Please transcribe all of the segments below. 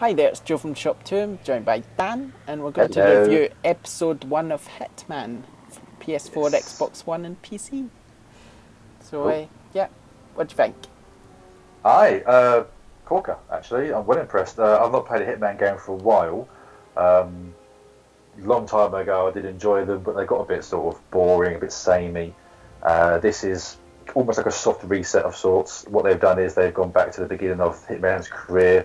Hi there, it's Joe from ShopTo. I'm joined by Dan, and we're going to Hello. review episode 1 of Hitman, for PS4, Yes. Xbox One, and PC. So, Cool. yeah, what do you think? Hi, Corker, actually. I'm well impressed. I've not played a Hitman game for a while. Um, Long time ago, I did enjoy them, but they got a bit sort of boring, a bit samey. This is almost like a soft reset of sorts. What they've done is they've gone back to the beginning of Hitman's career,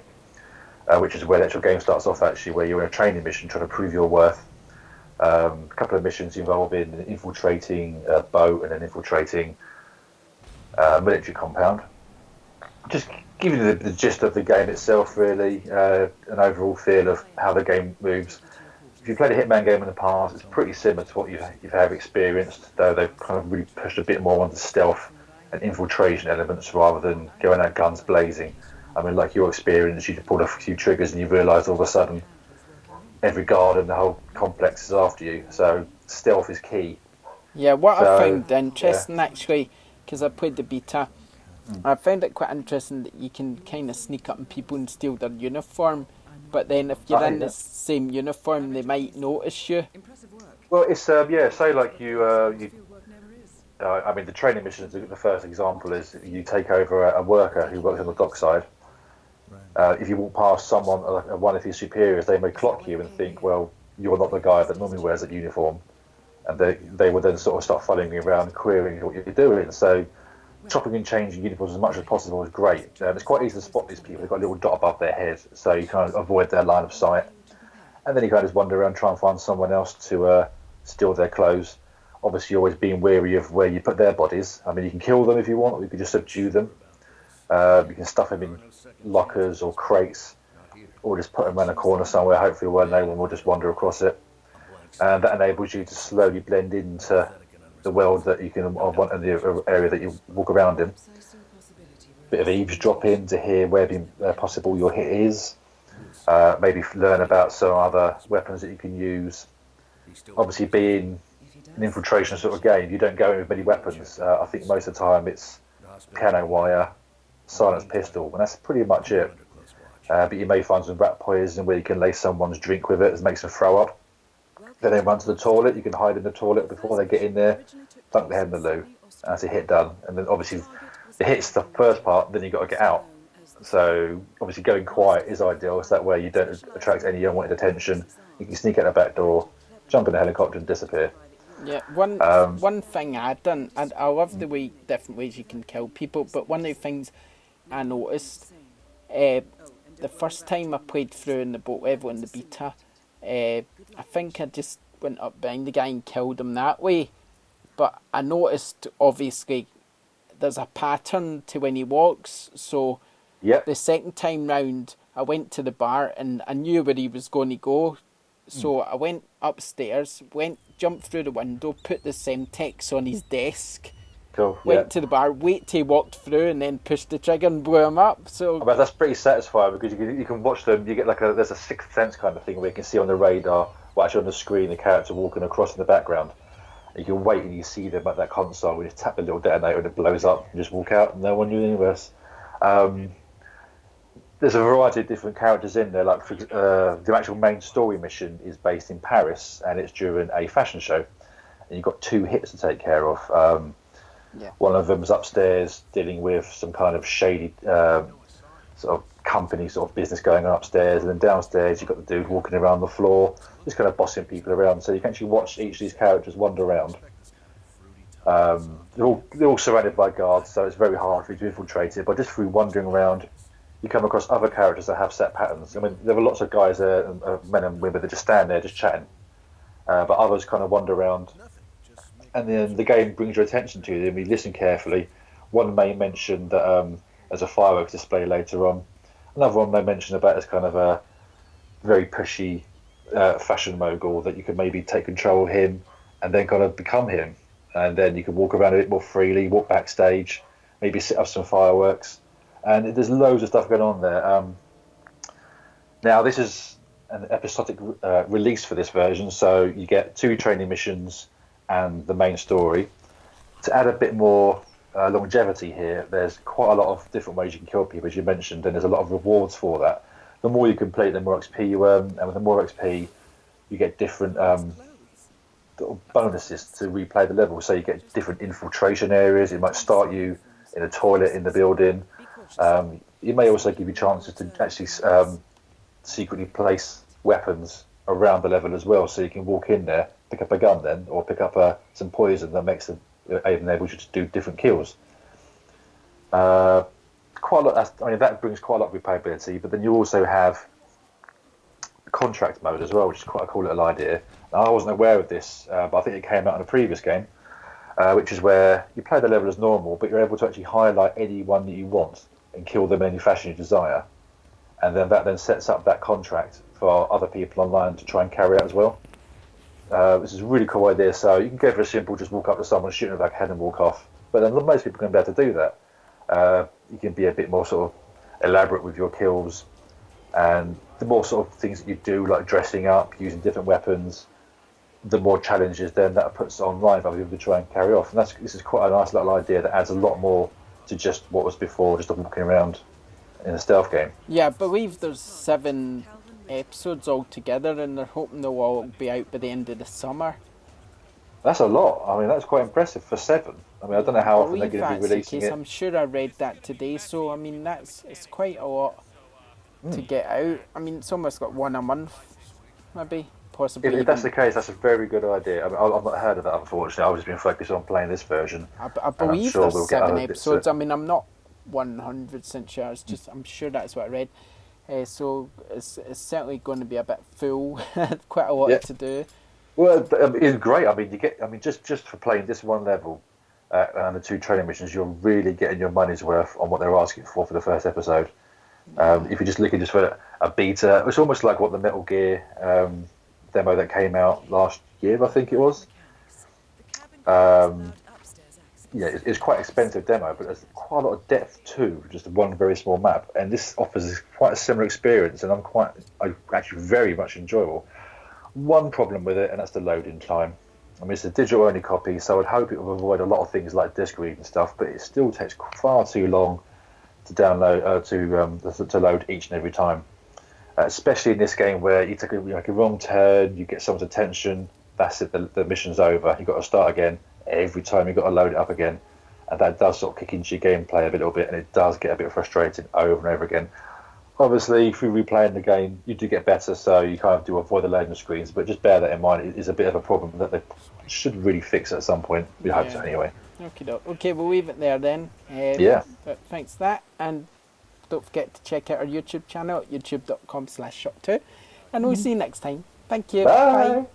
which is where the actual game starts off, actually, where you're in a training mission trying to prove your worth. A couple of missions involving infiltrating a boat and then infiltrating a military compound. Just giving you the gist of the game itself, really, an overall feel of how the game moves. If you've played a Hitman game in the past, it's pretty similar to what you've have experienced, though they've kind of really pushed a bit more on the stealth and infiltration elements rather than going out guns blazing. I mean, like your experience, you pulled a few triggers and you realise all of a sudden every guard in the whole complex is after you. So stealth is key. Yeah, what I So found yeah, interesting actually, because I played the beta, mm. I found it quite interesting that you can kind of sneak up on people and steal their uniform, but then if you're in the Yeah. same uniform, they might notice you. Well, it's yeah. Say like you. I mean, the training mission is the first example. Is you take over a worker who works on the dockside. If you walk past someone, one of his superiors, they may clock you and think, well, you're not the guy that normally wears that uniform, and they will then sort of start following you around, querying what you're doing. So chopping and changing uniforms as much as possible is great. It's quite easy to spot these people. They've got a little dot above their head, so you kind of avoid their line of sight. And then you kind of just wander around, try and find someone else to steal their clothes. Obviously, always being wary of where you put their bodies. I mean, you can kill them if you want, or you can just subdue them. You can stuff them in lockers or crates, or just put them around a corner somewhere, hopefully where no one will just wander across it. And that enables you to slowly blend into the world that you can want in the area that you walk around in. Bit of eavesdropping to hear where possible your hit is. Maybe learn about some other weapons that you can use. Obviously, being an infiltration sort of game, you don't go in with many weapons. I think most of the time it's piano wire, silenced pistol, and that's pretty much it. But you may find some rat poison where you can lay someone's drink with it and make them throw up. Then they run to the toilet. You can hide in the toilet before they get in there, dunk their head in the loo. That's a hit done. And then obviously the hit's the first part. Then you got to get out. So obviously going quiet is ideal. So that way you don't attract any unwanted attention. You can sneak out the back door, jump in a helicopter and disappear. Yeah, one Um, one thing I done, and I love the way different ways you can kill people, but one of the things I noticed, uh, the first time I played through in the boat level in the beta, I think I just went up behind the guy and killed him that way. But I noticed obviously there's a pattern to when he walks, so yep. the second time round I went to the bar and I knew where he was going to go. So I went upstairs, jumped through the window, put the Semtex on his desk, Cool. Yeah. went to the bar, wait till he walked through, and then pushed the trigger and blew him up. I So mean, that's pretty satisfying because you can watch them. You get like there's a sixth sense kind of thing where you can see on the radar, well, actually on the screen, the character walking across in the background. And you can wait and you see them at that console. You just tap the little detonator and it blows up. And just walk out, and no one knew the universe. Um, there's a variety of different characters in there. Like the actual main story mission is based in Paris, and it's during a fashion show. And you've got two hits to take care of. yeah, One of them's upstairs dealing with some kind of shady sort of company sort of business going on upstairs, and then downstairs you've got the dude walking around the floor, just kind of bossing people around. So you can actually watch each of these characters wander around. They're all surrounded by guards, so it's very hard for you to infiltrate it. But just through wandering around, you come across other characters that have set patterns. I mean, there are lots of guys there, men and women, that just stand there, just chatting. But others kind of wander around, and then the game brings your attention to them. You listen carefully. One may mention that as a fireworks display later on. Another one may mention about as kind of a very pushy fashion mogul that you can maybe take control of him and then kind of become him. And then you can walk around a bit more freely, walk backstage, maybe set up some fireworks. And there's loads of stuff going on there. Now, this is an episodic release for this version, so you get 2 training missions and the main story. To add a bit more longevity here, there's quite a lot of different ways you can kill people, as you mentioned, and there's a lot of rewards for that. the more you complete, the more XP you earn, and with the more XP, you get different bonuses to replay the level. So you get different infiltration areas. It might start you in a toilet in the building. It may also give you chances to actually secretly place weapons around the level as well. So you can walk in there, pick up a gun then, or pick up some poison that makes them enables you to do different kills. Quite a lot. I mean, that brings quite a lot of replayability. But then you also have contract mode as well, which is quite a cool little idea. Now, I wasn't aware of this, but I think it came out in a previous game, which is where you play the level as normal, but you're able to actually highlight anyone that you want and kill them in any fashion you desire, and then that then sets up that contract for other people online to try and carry out as well. This is a really cool idea. So you can go for a simple, just walk up to someone, shoot them back head and walk off. But then most people can be able to do that. You can be a bit more sort of elaborate with your kills, and the more sort of things that you do, like dressing up, using different weapons, the more challenges then that puts online for other people to try and carry off. And this is quite a nice little idea that adds a lot more to just what was before, just walking around in a stealth game. Yeah, I believe there's 7 episodes altogether, and they're hoping they'll all be out by the end of the summer. That's a lot. I mean, that's quite impressive for 7. I mean, I don't know how often they're going to be releasing it. I'm sure I read that today, so I mean, it's quite a lot to get out. I mean, it's almost got one a month, maybe, possibly. If that's the case, that's a very good idea. I mean, I've not heard of that, unfortunately. I've just been focused on playing this version. I believe there's 7 episodes. I mean, I'm not 100% sure. It's just I'm sure that's what I read. So it's certainly going to be a bit full. Quite a lot to do. Well, it's great. I mean, just for playing this one level and the 2 training missions, you're really getting your money's worth on what they're asking for the first episode. If you're just looking just for a beta, it's almost like what the Metal Gear demo that came out last year, I think it was. It's quite an expensive demo, but there's quite a lot of depth too, just one very small map. And this offers quite a similar experience, and I actually very much enjoyable. One problem with it, and that's the loading time. I mean, it's a digital-only copy, so I'd hope it will avoid a lot of things like disk read and stuff, but it still takes far too long to download, to load each and every time. Especially in this game where you take a wrong turn, you get someone's attention, that's it, the mission's over. You've got to start again. Every time you've got to load it up again. And that does sort of kick into your gameplay a little bit, and it does get a bit frustrating over and over again. Obviously, through replaying the game, you do get better, so you kind of do avoid the loading screens, but just bear that in mind. It is a bit of a problem that they should really fix at some point. We hope so anyway. Okay, we'll leave it there then. But thanks for that, and don't forget to check out our YouTube channel at youtube.com/ShopTo, and we'll see you next time. Thank you. Bye.